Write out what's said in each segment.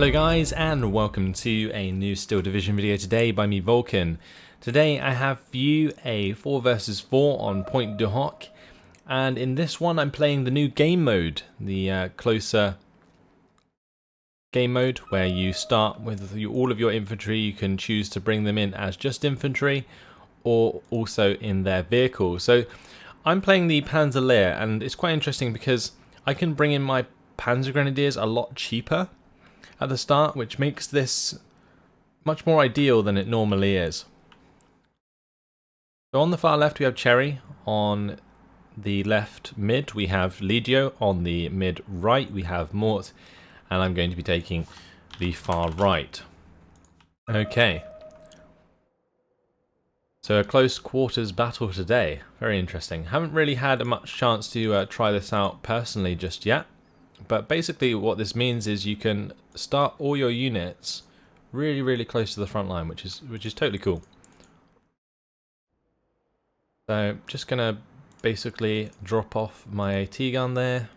Hello guys, and welcome to a new Steel Division video today by me, Vulcan. Today I have for you a 4 versus 4 on Pointe du Hoc, and in this one I'm playing the new game mode, the closer game mode, where you start with all of your infantry. You can choose to bring them in as just infantry or also in their vehicle. So I'm playing the Panzer Lehr, and it's quite interesting because I can bring in my Panzer Grenadiers a lot cheaper at the start, which makes this much more ideal than it normally is. So on the far left we have Cherry, on the left mid we have Legio, on the mid right we have Mort, and I'm going to be taking the far right. Okay. So a close quarters battle today. Very interesting. Haven't really had much chance to try this out personally just yet. But basically what this means is you can start all your units really close to the front line, which is totally cool. So just gonna basically drop off my AT gun there,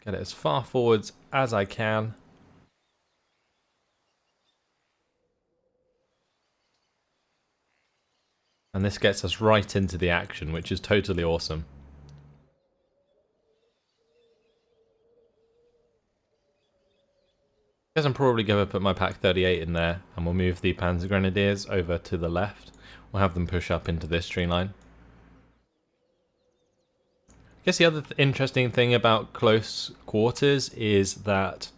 get it as far forwards as I can. And this gets us right into the action, which is totally awesome. I guess I'm probably going to put my Pack 38 in there, and we'll move the Panzer Grenadiers over to the left. We'll have them push up into this tree line. I guess the other interesting thing about close quarters is that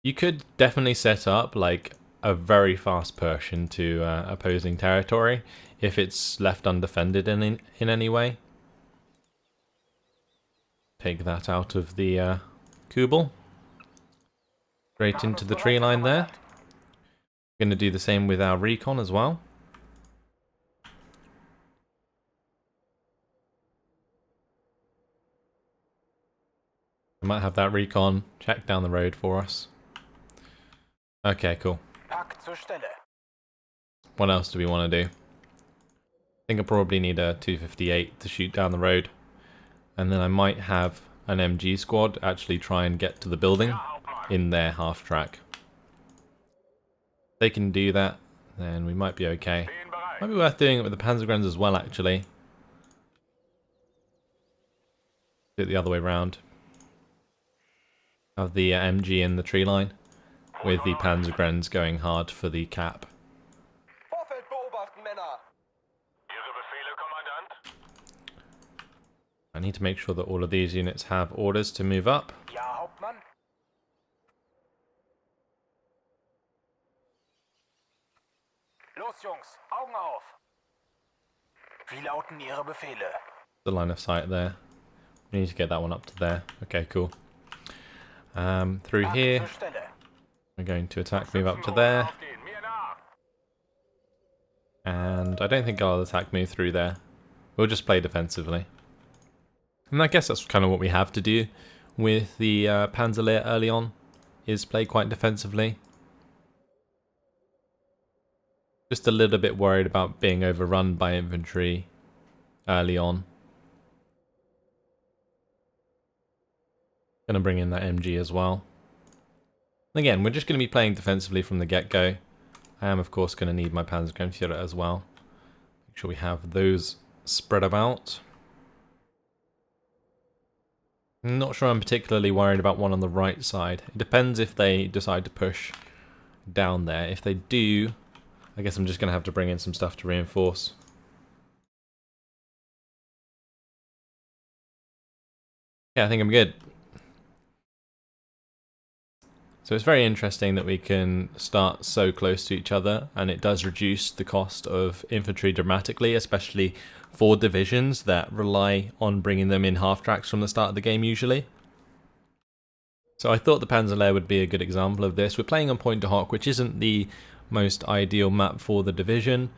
you could definitely set up like a very fast push into opposing territory if it's left undefended in any way. Take that out of the Kubel. Straight into the tree line there. We're going to do the same with our recon as well. I might have that recon check down the road for us. Okay, cool. What else do we want to do? I think I probably need a 258 to shoot down the road. And then I might have an MG squad actually try and get to the building in their half track. If they can do that, then we might be okay. Might be worth doing it with the Panzergrenadiers as well, actually. Do it the other way around. Have the MG in the tree line, with the Panzergrenadiers going hard for the cap. I need to make sure that all of these units have orders to move up. The line of sight there. We need to get that one up to there. Okay, cool. Through here, we're going to attack move up to there. And I don't think I'll attack move through there. We'll just play defensively. And I guess that's kind of what we have to do with the Panzer Lehr early on, is play quite defensively. Just a little bit worried about being overrun by infantry early on. Gonna bring in that MG as well. Again, we're just going to be playing defensively from the get-go. I am of course going to need my Panzer Grenadier as well. Make sure we have those spread about. I'm not sure I'm particularly worried about one on the right side. It depends if they decide to push down there. If they do, I guess I'm just going to have to bring in some stuff to reinforce. Yeah, I think I'm good. So it's very interesting that we can start so close to each other, and it does reduce the cost of infantry dramatically, especially for divisions that rely on bringing them in half tracks from the start of the game usually. So I thought the Panzer Lehr would be a good example of this. We're playing on Pointe du Hoc, which isn't the most ideal map for the division,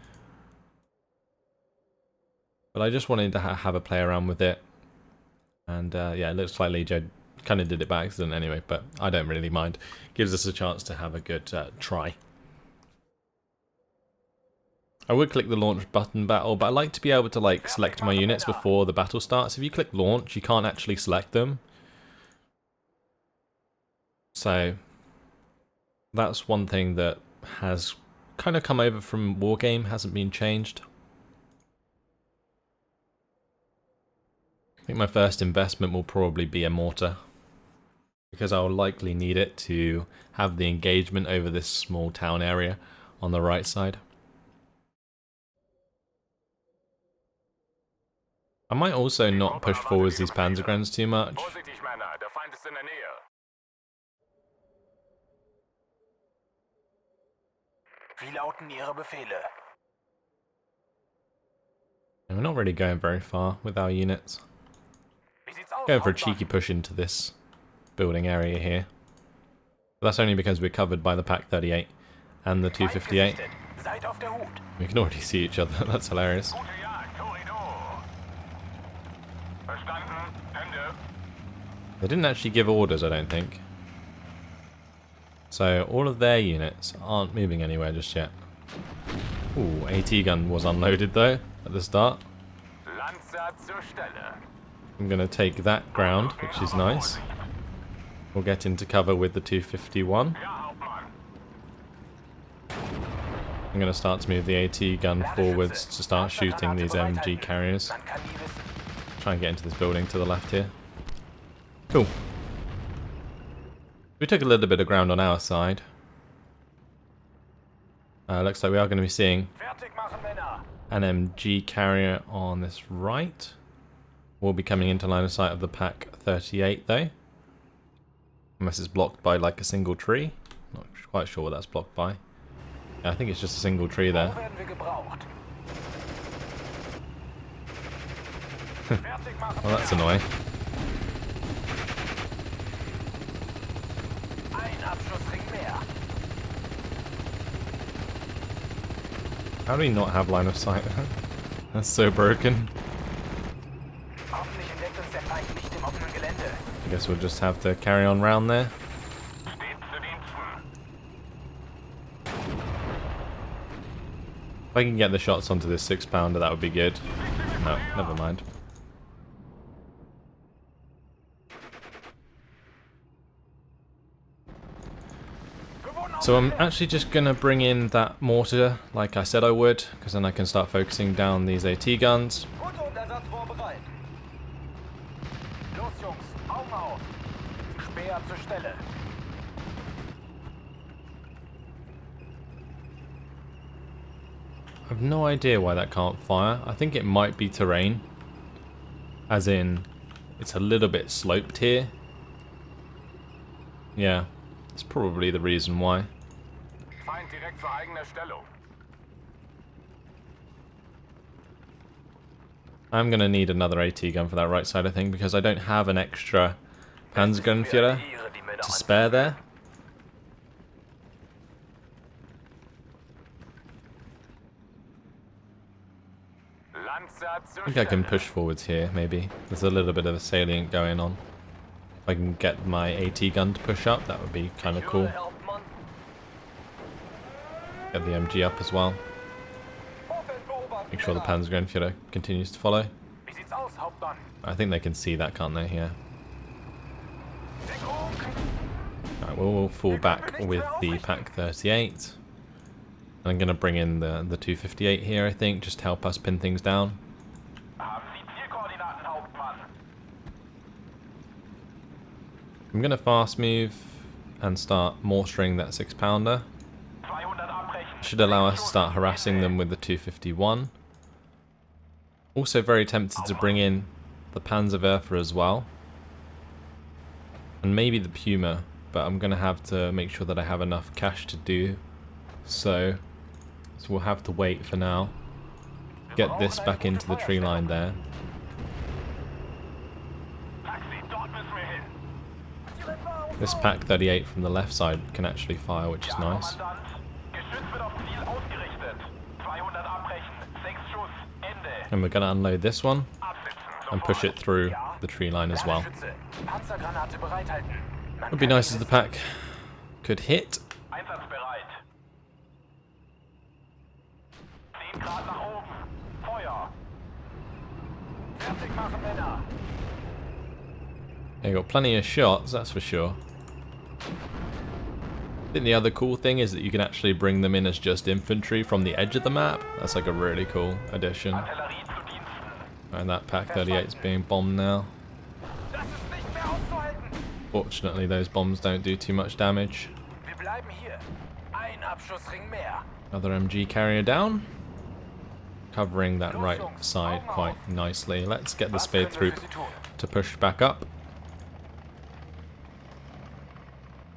but I just wanted to have a play around with it. And yeah, it looks like Legio kind of did it by accident anyway, but I don't really mind. Gives us a chance to have a good try. I would click the launch button battle, but I like to be able to like select my units before the battle starts. If you click launch, you can't actually select them. So That's one thing that has kind of come over from Wargame, hasn't been changed. I think my first investment will probably be a mortar, because I'll likely need it to have the engagement over this small town area on the right side. I might also not push forwards these Panzergrens too much. We're not really going very far with our units. Going for a cheeky push into this building area here. But that's only because we're covered by the Pak 38 and the 258. We can already see each other, that's hilarious. They didn't actually give orders, I don't think. So all of their units aren't moving anywhere just yet. Ooh, AT gun was unloaded though at the start. I'm going to take that ground, which is nice. We'll get into cover with the 251. I'm going to start to move the AT gun forwards to start shooting these MG carriers. Try and get into this building to the left here. Cool. We took a little bit of ground on our side. Looks like we are going to be seeing an MG carrier on this right. We'll be coming into line of sight of the Pak 38 though. Unless it's blocked by like a single tree. Not quite sure what that's blocked by. Yeah, I think it's just a single tree there. Well, that's annoying. How do we not have line of sight? That's so broken. I guess we'll just have to carry on round there. If I can get the shots onto this 6-pounder, that would be good. No, never mind. So I'm actually just going to bring in that mortar like I said I would, because then I can start focusing down these AT guns. I have no idea why that can't fire. I think it might be terrain. As in, it's a little bit sloped here. Yeah, that's probably the reason why. I'm going to need another AT gun for that right side, I think, because I don't have an extra Panzergrenführer to spare there. I think I can push forwards here, maybe. There's a little bit of a salient going on. If I can get my AT gun to push up, that would be kind of cool. Get the MG up as well. Make sure the Panzergrenführer continues to follow. I think they can see that, can't they? Yeah. Alright, we'll fall back with the Pak 38. I'm going to bring in the 258 here, I think, just to help us pin things down. I'm going to fast move and start mortaring that 6-pounder. Should allow us to start harassing them with the 251. Also very tempted to bring in the Panzer Lehr as well. And maybe the Puma, but I'm going to have to make sure that I have enough cash to do so. So we'll have to wait for now. Get this back into the tree line there. This Pak 38 from the left side can actually fire, which is nice. And we're going to unload this one and push it through the tree line as well. It would be nice if the Pak could hit. They got plenty of shots, that's for sure. think the other cool thing is that you can actually bring them in as just infantry from the edge of the map. That's like a really cool addition. And that Pak 38 is being bombed now. Fortunately, those bombs don't do too much damage. Another MG carrier down. Covering that right side quite nicely. Let's get the Spade troop to push back up.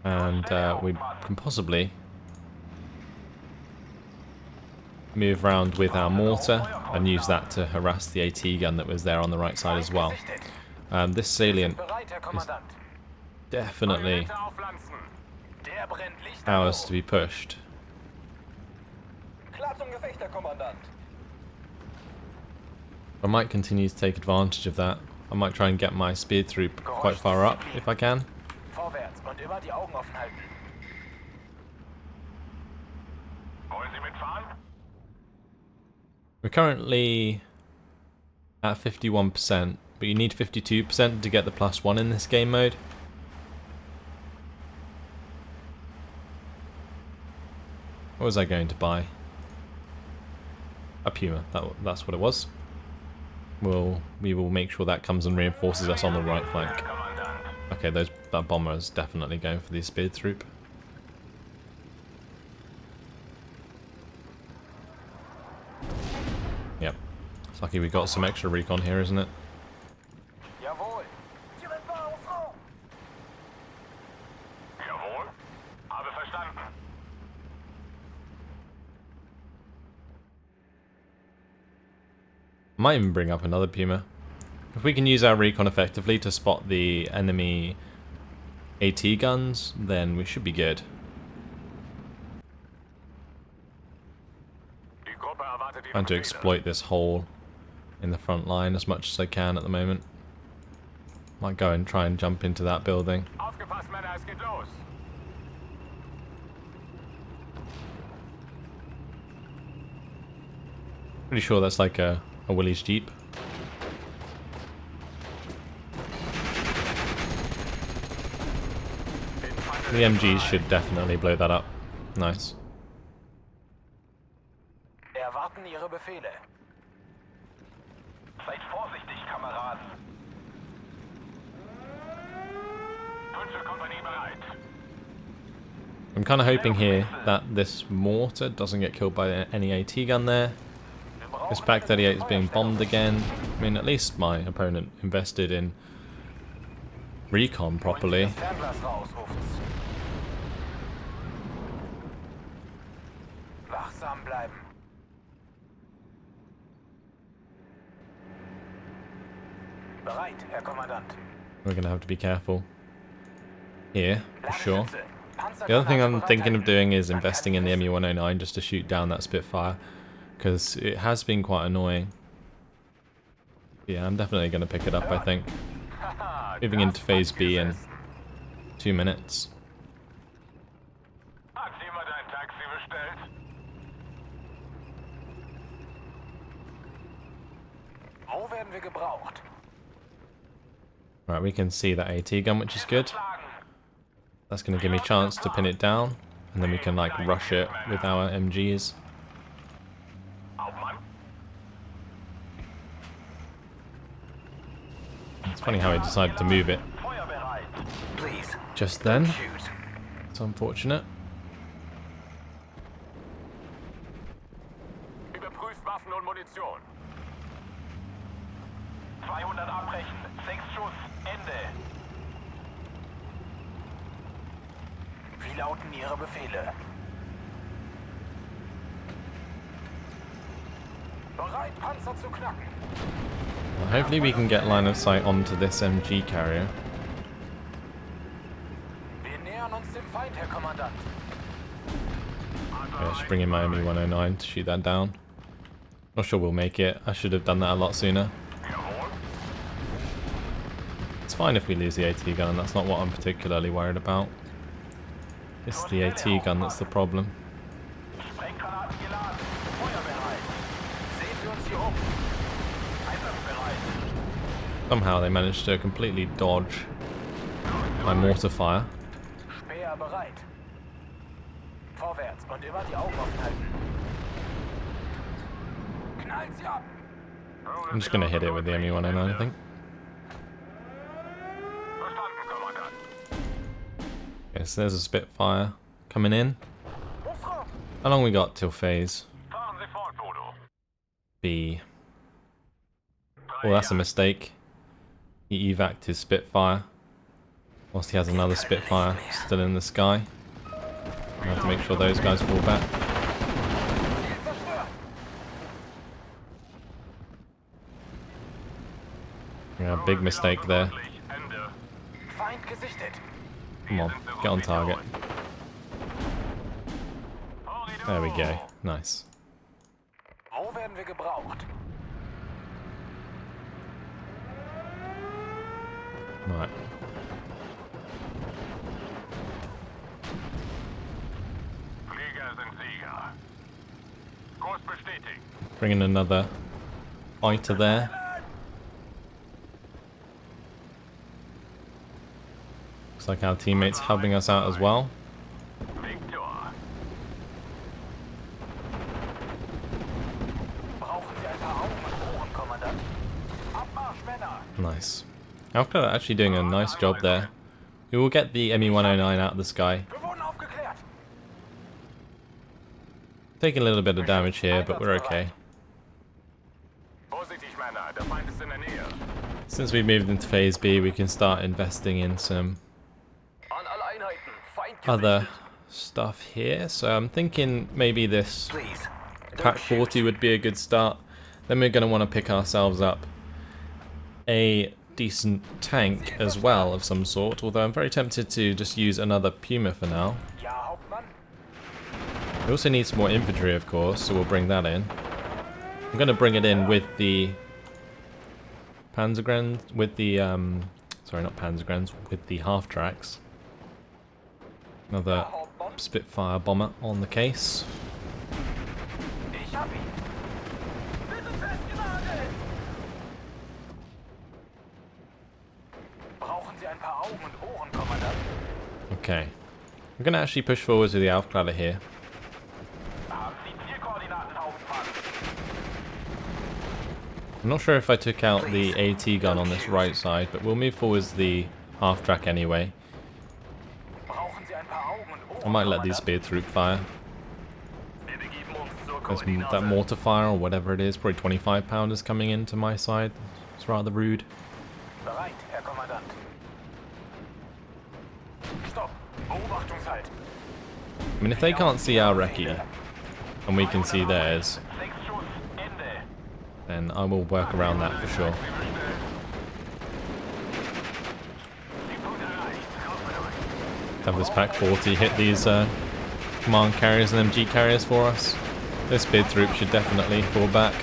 And we can possibly move around with our mortar and use that to harass the AT gun that was there on the right side as well. This salient is definitely ours to be pushed. I might continue to take advantage of that. I might try and get my spear troop quite far up if I can. We're currently at 51%, but you need 52% to get the +1 in this game mode. What was I going to buy? A Puma, that's what it was. We will make sure that comes and reinforces us on the right flank. Okay, that bomber is definitely going for the speed troop. Yep. It's lucky we got some extra recon here, isn't it? Might even bring up another Puma. If we can use our recon effectively to spot the enemy AT guns, then we should be good. Trying to exploit this hole in the front line as much as I can at the moment. Might go and try and jump into that building. Pretty sure that's like a Willys Jeep. The MGs should definitely blow that up. Nice. Erwarten Ihre Befehle. Seid vorsichtig, Kameraden. Panzerkompanie bereit. I'm kind of hoping here that this mortar doesn't get killed by any AT gun there. This Pak 38 is being bombed again. I mean, at least my opponent invested in recon properly. Wachsam bleiben. Bereit, Herr Kommandant. We're going to have to be careful here, for sure. The other thing I'm thinking of doing is investing in the MU-109 just to shoot down that Spitfire, because it has been quite annoying. Yeah, I'm definitely going to pick it up, I think. Moving into Phase B in 2 minutes. Wo werden wir gebraucht? Right, we can see that AT gun, which is good. That's going to give me a chance to pin it down, and then we can like rush it with our MGs. It's funny how he decided to move it just then. It's unfortunate. Überprüft Waffen und Munition. 200 abbrechen. 6 Schuss. Ende. Wie lauten Ihre Befehle? Bereit, Panzer zu knacken. Well, hopefully we can get line of sight onto this MG carrier. Wir nähern uns dem Feind, Herr Kommandant. Okay, I should bring in my MU-109 to shoot that down. Not sure we'll make it. I should have done that a lot sooner. It's fine if we lose the AT gun, that's not what I'm particularly worried about. It's the AT gun that's the problem. Somehow they managed to completely dodge my mortar fire. Und immer die Augen offen halten. Knallt sie ab! I'm just going to hit it with the ME-109, I think. Verstanden, Kommandant. Okay, so there's a Spitfire coming in. Hochraum! How long we got till phase Fahren Sie fort, Bodo. B? Oh, that's a mistake. He evac'd his Spitfire. Whilst he has another Spitfire still in the sky. I have to make sure those guys fall back. Ziel zerstört! Yeah, big mistake there. Ende. Feind gesichtet. Come on, get on target. There we go. Nice. Wo werden wir gebraucht? Right. Flieger sind Sieger. Kurs bestätigt. Bringing another fighter there. Looks like our teammates helping us out as well. Victor. Brauchen Sie ein paar Augen und Ohren, Kommandant. Abmarsch, Männer! Nice. Alpha are actually doing a nice job there. We will get the ME-109 out of the sky. Wir wurden aufgeklärt. Taking a little bit of damage here, but we're okay. Vorsichtig, Männer. Der Feind ist in der Nähe. Since we moved into phase B, we can start investing in some An alle Einheiten. Feind other stuff here. So I'm thinking maybe this Please. Pack 40 would be a good start. Then we're going to want to pick ourselves up a decent tank as well of some sort, although I'm very tempted to just use another Puma for now. Ja, Hauptmann. We also need some more infantry, of course, so we'll bring that in. I'm going to bring it in with the Panzergrens, with the, sorry, not Panzergrens, with the half-tracks. Another Spitfire bomber on the case. Ich hab ihn. Wir sind festgenagelt. Brauchen Sie ein paar Augen und Ohren, Kommandant? Okay. I'm going to actually push forward to the Aufklärer here. Haben Sie Zielkoordinaten, Hauptmann? I'm not sure if I took out the AT gun on this right side, but we'll move forwards the half-track anyway. Brauchen Sie ein paar Augen und Ohren, I might let these Kommandant? spear troop fire. Wir begeben uns zur There's Koordinate. that mortar fire or whatever it is, probably 25 pounders coming into my side. It's rather rude. Bereit, Herr Kommandant. Stopp! Beobachtungshalt! I mean, if they can't see our recce, and we can see theirs, 6 Schuss, Ende! then I will work around that for sure. Have this Pack 40 hit these command carriers and MG carriers for us. This spear troop should definitely fall back.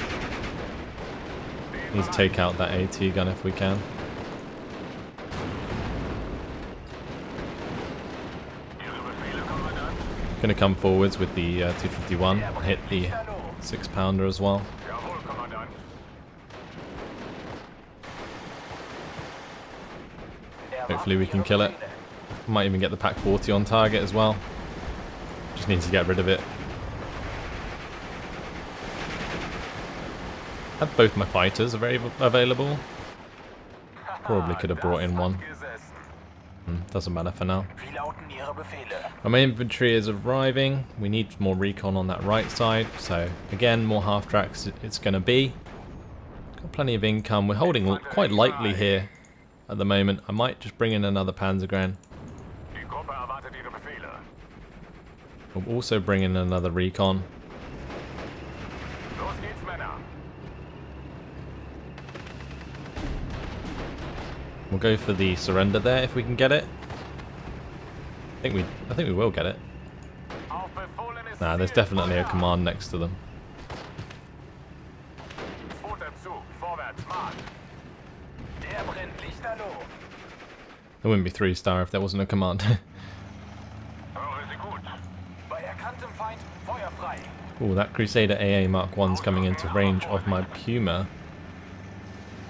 Need to take out that AT gun if we can. Gonna come forwards with the 251, hit the 6-pounder as well. Jawohl, Kommandant. Hopefully we can kill it. Might even get the Pack 40 on target as well. Just need to get rid of it. Had both my fighters available. Probably could have brought in one. Doesn't matter for now. Wie lauten Ihre Befehle? My infantry is arriving. We need more recon on that right side. So again, more half tracks it's going to be. Got plenty of income. We're holding quite lightly here at the moment. I might just bring in another Panzergren. Die Gruppe erwartet Ihre Befehle. We'll also bring in another recon. Los geht's, Männer. We'll go for the surrender there if we can get it. I think we will get it. Auf Befohlen ist Nah, there's Ziel. definitely a Feuer! command next to them. Zweiter Zug, vorwärts, Marsch. Der brennt lichterloh. There wouldn't be 3-star if there wasn't a command. Höre Sie gut. Bei erkanntem Feind, Feuer frei. Oh, that Crusader AA Mark 1's coming into range of my Puma.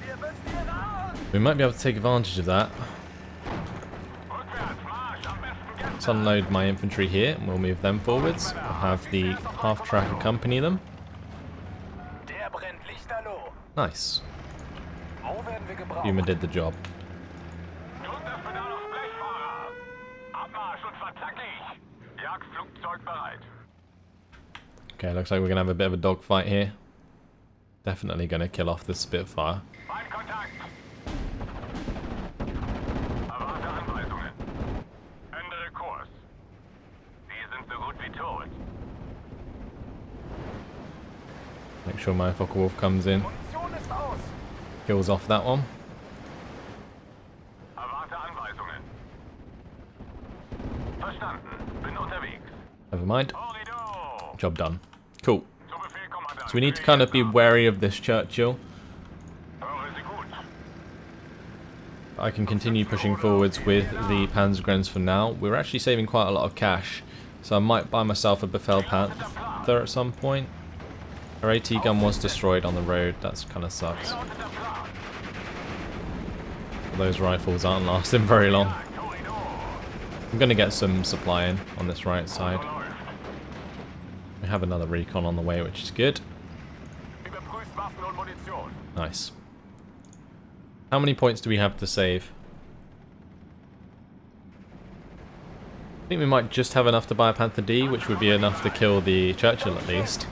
Wir müssen hier raus. We might be able to take advantage of that. Rückwärts, Marsch, am besten Let's unload my infantry here and we'll move them forwards. I'll have the half-track accompany them. Der brennt lichterloh. Nice. Wo werden wir gebraucht? Yuma did the job. Drück das Pedal aufs Blech, Fahrer. Abmarsch und verzacklich. Jagdflugzeug bereit. Okay, looks like we're going to have a bit of a dogfight here. Definitely going to kill off this Spitfire. Mein Kontakt. Erwarte Anweisungen. Ändere Kurs. Sie sind so gut wie tot. Make sure my Focke-Wulf comes in. Munition ist aus. Kills off that one. Erwarte Anweisungen. Verstanden. Bin unterwegs. Never mind. Horrido. Job done. Cool. Zu Befehl, Kommandant. So we need to kind of be wary of this Churchill. Höre Sie gut. I can continue pushing forwards with the Panzergrens for now. We're actually saving quite a lot of cash, so I might buy myself a Befehl Panther at some point. Our AT gun was destroyed on the road, that's kind of sucks. Lautet der Plan. Those rifles aren't lasting very long. Horrido. I'm going to get some supply in on this right side. We have another recon on the way, which is good. Überprüft Waffen und Munition. Nice. How many points do we have to save? I think we might just have enough to buy a Panther D, which would be enough to kill the Churchill at least.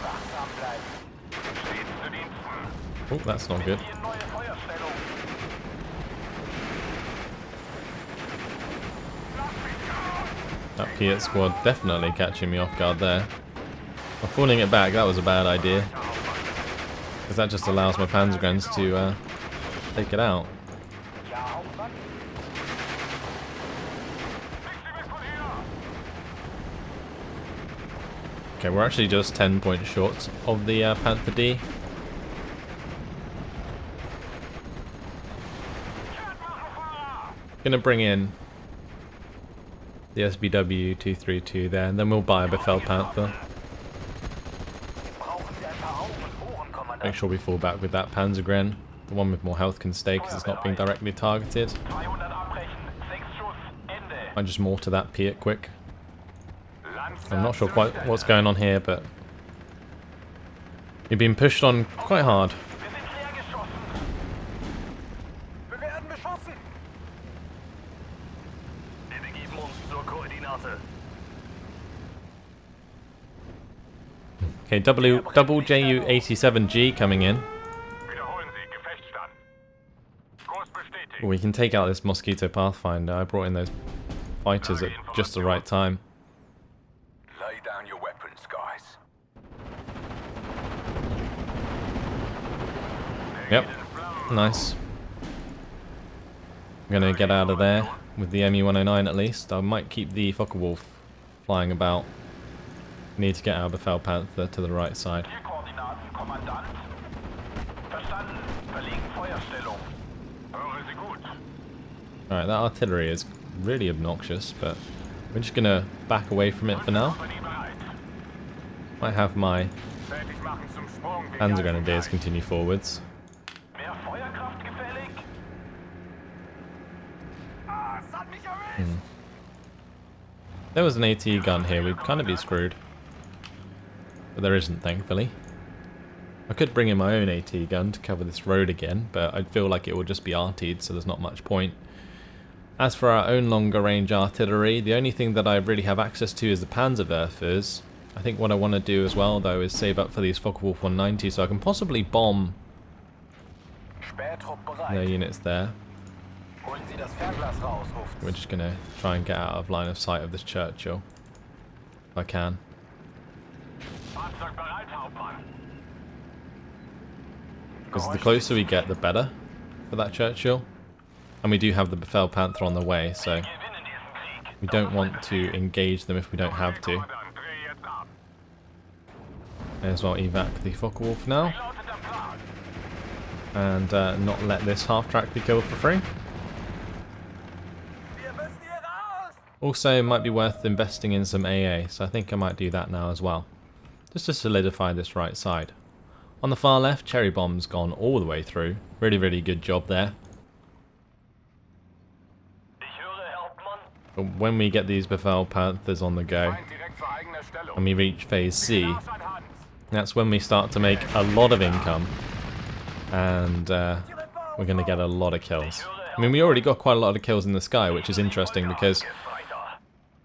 Wachsam bleiben. Stets zu Diensten. Oh, that's not good. Hier neue Feuerstellung. That Piet squad definitely catching me off guard there. By falling it back, that was a bad idea. Because that just allows my Panzergrens to take it out. Ja, Hauptmann. Nichts wie weg von hier. Okay, we're actually just 10 points short of the Panther D. Gonna bring in the SBW 232 there, and then we'll buy a Befehl Panther. Brauchen Sie ein paar Augen und Ohren, Kommandant. Make sure we fall back with that Panzergren. The one with more health can stay because it's not being directly targeted. 200 abbrechen. 6 Schuss. Ende. I just mortar that Piet quick. Lanze I'm not sure quite zurückstellen. what's going on here, but you've been pushed on quite hard. Wir sind leer geschossen. Wir werden beschossen. Wir begeben uns zur Koordinate. Okay, double JU-87G coming in. Wiederholen Sie, Gefechtsstand. Kurs bestätigt. We can take out this Mosquito Pathfinder. I brought in those fighters at just the right time. Lay down your weapons, guys. Yep, nice. I'm gonna get out of there with the ME-109 at least. I might keep the Focke-Wulf flying about. Need to get our Befehl Panther to the right side. Zielkoordinaten, Kommandant. Verstanden. Verlegen Feuerstellung. Höre Sie gut. Alright, that artillery is really obnoxious, but we're just gonna back away from it for now. Kompanie bereit. Might have my Fertig machen zum Sprung. Wir Panzer greifen Grenadiers gleich. continue forwards. Mehr Feuerkraft gefällig? Ah, es hat mich erwischt. If there was an AT gun here, we'd kind of be screwed. But there isn't, thankfully. I could bring in my own AT gun to cover this road again, but I'd feel like it would just be artied, so there's not much point. As for our own longer range artillery, the only thing that I really have access to is the Panzerwerfers. I think what I want to do as well, though, is save up for these Focke-Wulf 190, so I can possibly bomb Spähtrupp their bereit. units there. Holen Sie das Fernglas raus, ruft. We're just going to try and get out of line of sight of this Churchill. If I can. Fahrzeug bereit, Hauptmann. Because the closer we get, the better for that Churchill. And we do have the Befehl Panther on the way, so Gewinnen diesen Krieg. we don't want to engage them if we don't have to. Kommandant, dreh jetzt ab. May as well evac the Focke-Wulf now, Wie lautet der Plan? and not let this half-track be killed for free. Wir müssen hier raus. Also, it might be worth investing in some AA, so I think I might do that now as well. Just to solidify this right side. On the far left, Cherry Bomb's gone all the way through. Really, really good job there. But when we get these Befehl Panthers on the go, Feind direkt zur eigenen Stellung. and we reach phase C, Arsch an Hand. that's when we start to make a lot of income. And we're going to get a lot of kills. I mean, we already got quite a lot of kills in the sky, which is interesting because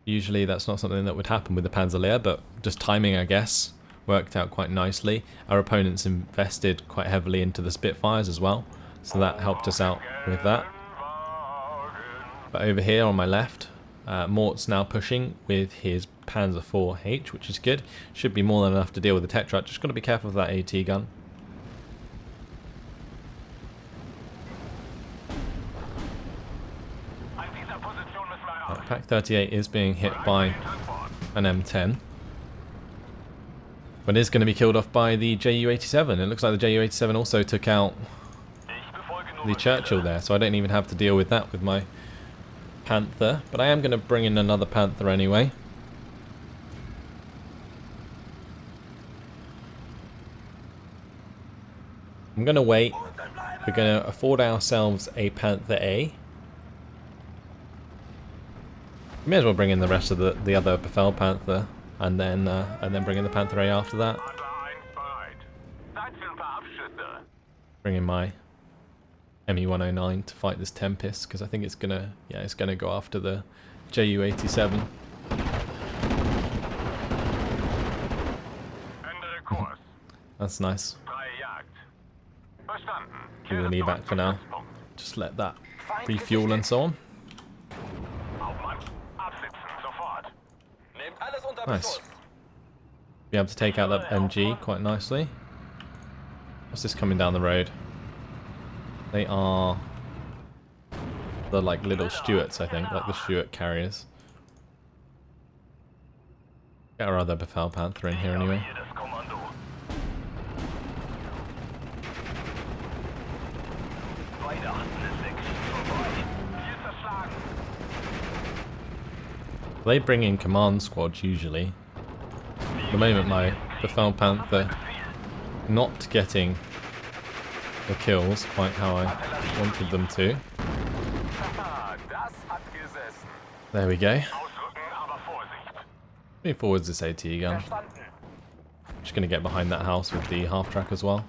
usually that's not something that would happen with the Panzer Lehr, but just timing, I guess, worked out quite nicely. Our opponents invested quite heavily into the Spitfires as well, so that helped us out with that. But over here on my left, Mort's now pushing with his Panzer IV-H, which is good. Should be more than enough to deal with the Tetrarch. Just got to be careful of that AT gun. Pack 38 is being hit by an M10, but is going to be killed off by the Ju-87. It looks like the Ju-87 also took out the Churchill there, so I don't even have to deal with that with my Panther, but I am going to bring in another Panther anyway. I'm going to wait. We're going to afford ourselves a Panther A. May as well bring in the rest of the other Befehl Panther, and then bring in the Panther A after that. Bring in my ME-109 to fight this Tempest, because I think it's gonna go after the Ju-87. That's nice. We will leave that for now. Just let that refuel and so on. Nice. Be able to take out that MG quite nicely. What's this coming down the road? They are the like little Stuarts, I think, like the Stuart carriers. Get our other Befehl Panther in here anyway. They bring in command squads usually. At the moment my Befehl Panther not getting the kills quite how I wanted them to. There we go. Move forwards this AT gun. Just going to get behind that house with the half-track as well.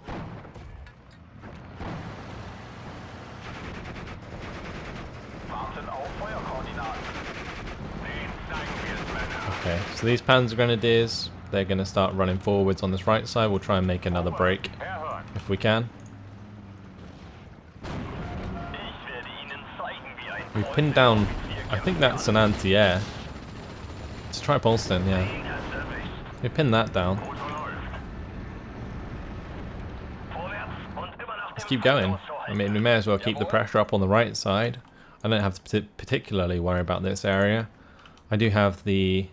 Okay, so these Panzer Grenadiers, they're going to start running forwards on this right side. We'll try and make another break if we can. We pinned down, I think that's an anti-air. It's Tripolston, yeah. We pinned that down. Let's keep going. I mean, we may as well keep the pressure up on the right side. I don't have to particularly worry about this area. I do have the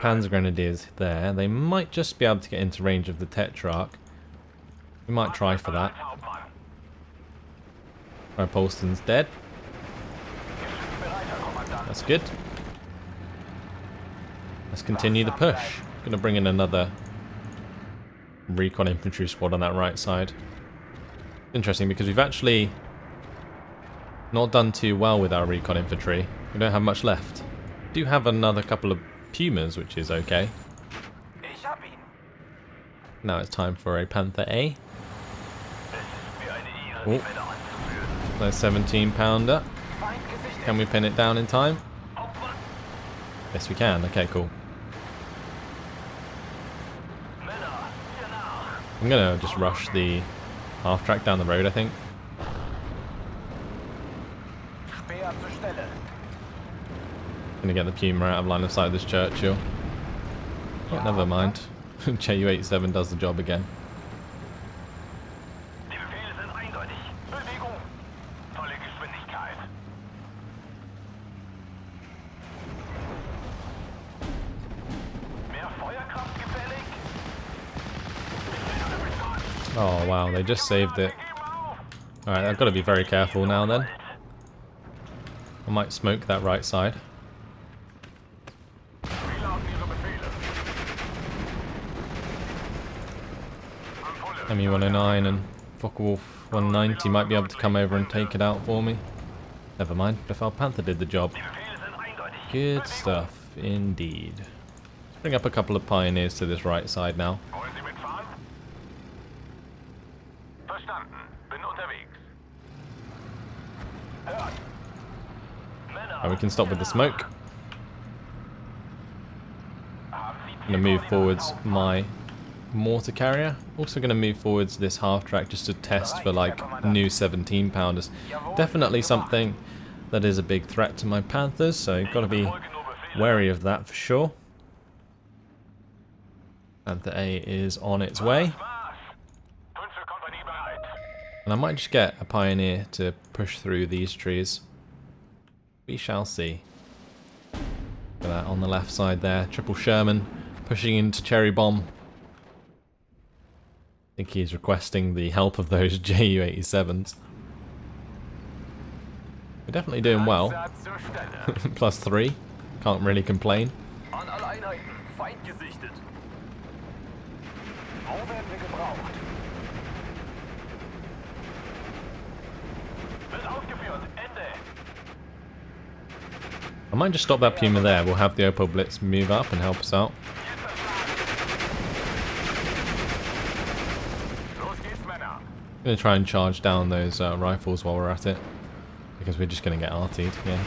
Panzer Grenadiers there. They might just be able to get into range of the Tetrarch. We might try for that. Tripolston's dead. That's good. Let's continue the push. Gonna bring in another recon infantry squad on that right side. Interesting because we've actually not done too well with our recon infantry. We don't have much left. We do have another couple of Pumas, which is okay. Now it's time for a Panther A. Oh, nice 17 pounder. Can we pin it down in time? Yes we can, okay cool. I'm gonna just rush the half-track down the road I think. Gonna get the Puma out of line of sight of this Churchill. Oh, never mind. Ju-87 does the job again. Oh wow, they just saved it. Alright, I've got to be very careful now then. I might smoke that right side. ME-109 and Focke-Wulf 190 might be able to come over and take it out for me. Never mind, Befehl Panther did the job. Good stuff, indeed. Let's bring up a couple of pioneers to this right side now. Wollen Sie mitfahren? Verstanden. Bin unterwegs. Hört. Männer. And we can stop with the smoke. Haben Sie I'm going to move forwards my mortar carrier. Also going to move forwards this half track just to test for like new 17 pounders. Definitely something that is a big threat to my Panthers, so got to be wary of that for sure. Panther A is on its way. Fünfte Kompanie bereit. And I might just get a pioneer to push through these trees. We shall see. Look at that on the left side there. Triple Sherman pushing into Cherry Bomb. I think he's requesting the help of those Ju-87s. We're definitely doing well. Einsatz zur Stelle. +3. Can't really complain. An alle Einheiten. Feind gesichtet. Wo werden wir gebraucht? Wird ausgeführt. Ende. I might just stop that Puma there. We'll have the Opel Blitz move up and help us out. Los geht's, Männer. I'm going to try and charge down those rifles while we're at it. Because we're just going to get RT'd, yeah.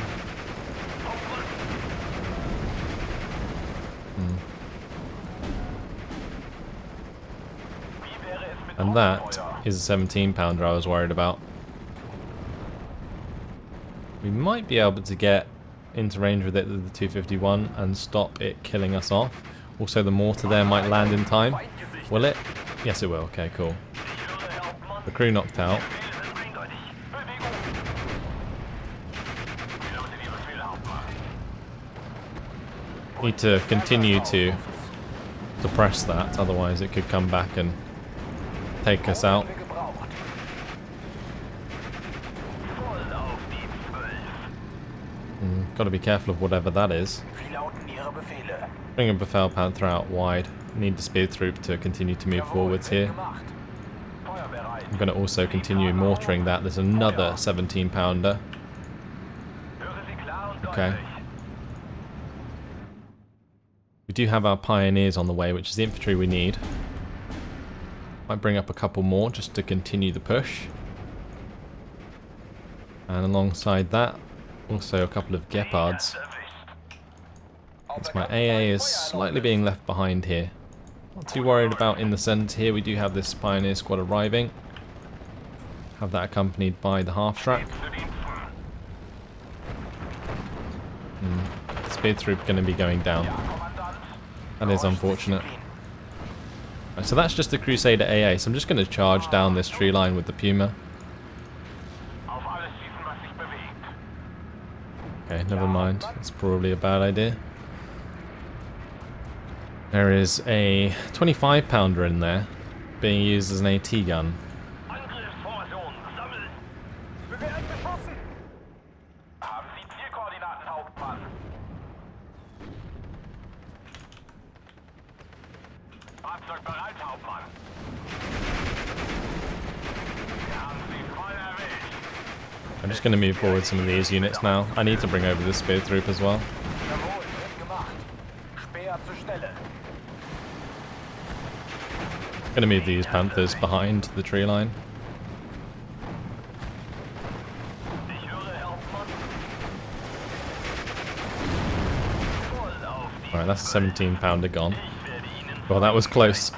Wie wäre es mit And that Aufbauer? is a 17 pounder I was worried about. We might be able to get into range with it with the 251 and stop it killing us off. Also the mortar there might land in time. Will it? Yes it will, okay cool. The crew knocked out. Need to continue to suppress that, otherwise it could come back and take us out. Got to be careful of whatever that is. Bring a Befehl Panther out wide. Need the speed troop to continue to move forwards here. I'm going to also continue mortaring that. There's another 17 pounder. Okay. We do have our pioneers on the way, which is the infantry we need. Might bring up a couple more just to continue the push. And alongside that, also a couple of Gepards. It's my AA is slightly being left behind here. Not too worried about in the centre here. We do have this pioneer squad arriving. Have that accompanied by the half track. Speed troop going to be going down. That is unfortunate. Right, so that's just the Crusader AA, so I'm just going to charge down this tree line with the Puma. Okay, never mind. That's probably a bad idea. There is a 25 pounder in there, being used as an AT gun. Angriffsformation sammeln. Wir werden beschossen. Haben Sie Zielkoordinaten, Hauptmann? Fahrzeug bereit, Hauptmann. Wir haben Sie voll erwischt. I'm just going to move forward some of these units now. I need to bring over the spear troop as well. Jawohl, wird gemacht. Speer zur Stelle. Going to move these Panthers behind the tree line. Ich höre, Hauptmann. Voll auf die Alright, that's a 17 pounder gone. Ich werde Ihnen Well, that was close.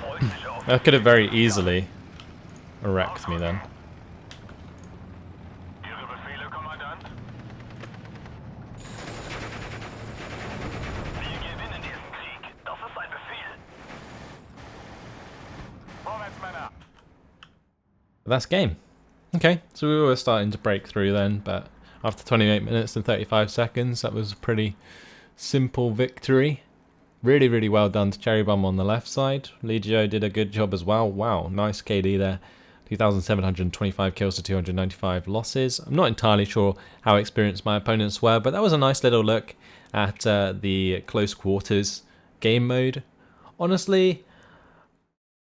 That could have very easily wrecked me then. Ihre Befehle, Kommandant? Wir gewinnen diesen Krieg. Das ist ein Befehl. Vorwärts, Männer. But that's game. Okay, so we were starting to break through then, but after 28 minutes and 35 seconds, that was a pretty simple victory. Really, really well done to Cherry Bomb on the left side. Legio did a good job as well. Wow, nice KD there. 2,725 kills to 295 losses. I'm not entirely sure how experienced my opponents were, but that was a nice little look at the close quarters game mode. Honestly,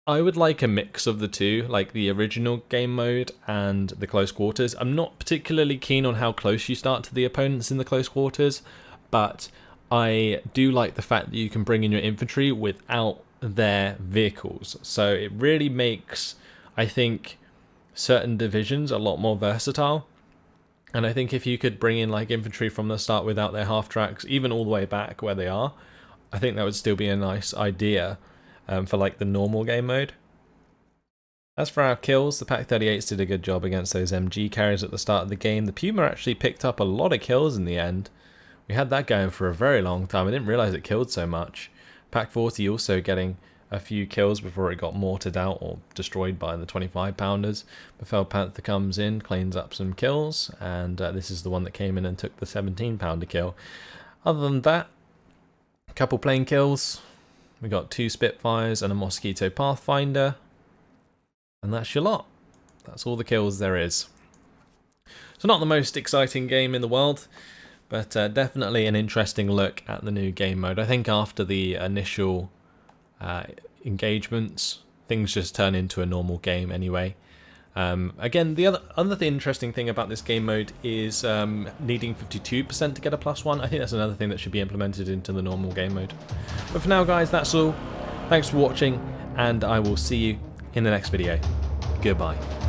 I would like a mix of the two, like the original game mode and the close quarters. I'm not particularly keen on how close you start to the opponents in the close quarters, but I do like the fact that you can bring in your infantry without their vehicles. So it really makes, I think, certain divisions a lot more versatile. And I think if you could bring in like infantry from the start without their half tracks, even all the way back where they are, I think that would still be a nice idea for like the normal game mode. As for our kills, the Pak-38s did a good job against those MG carriers at the start of the game. The Puma actually picked up a lot of kills in the end. We had that going for a very long time. I didn't realise it killed so much. Pak-40 also getting a few kills before it got mortared out or destroyed by the 25-pounders. Befell Panther comes in, cleans up some kills, and this is the one that came in and took the 17-pounder kill. Other than that, a couple plane kills. We got 2 Spitfires and a Mosquito Pathfinder. And that's your lot. That's all the kills there is. So not the most exciting game in the world, but definitely an interesting look at the new game mode. I think after the initial engagements, things just turn into a normal game anyway. Again, the other interesting thing about this game mode is needing 52% to get a +1. I think that's another thing that should be implemented into the normal game mode. But for now, guys, that's all. Thanks for watching, and I will see you in the next video. Goodbye.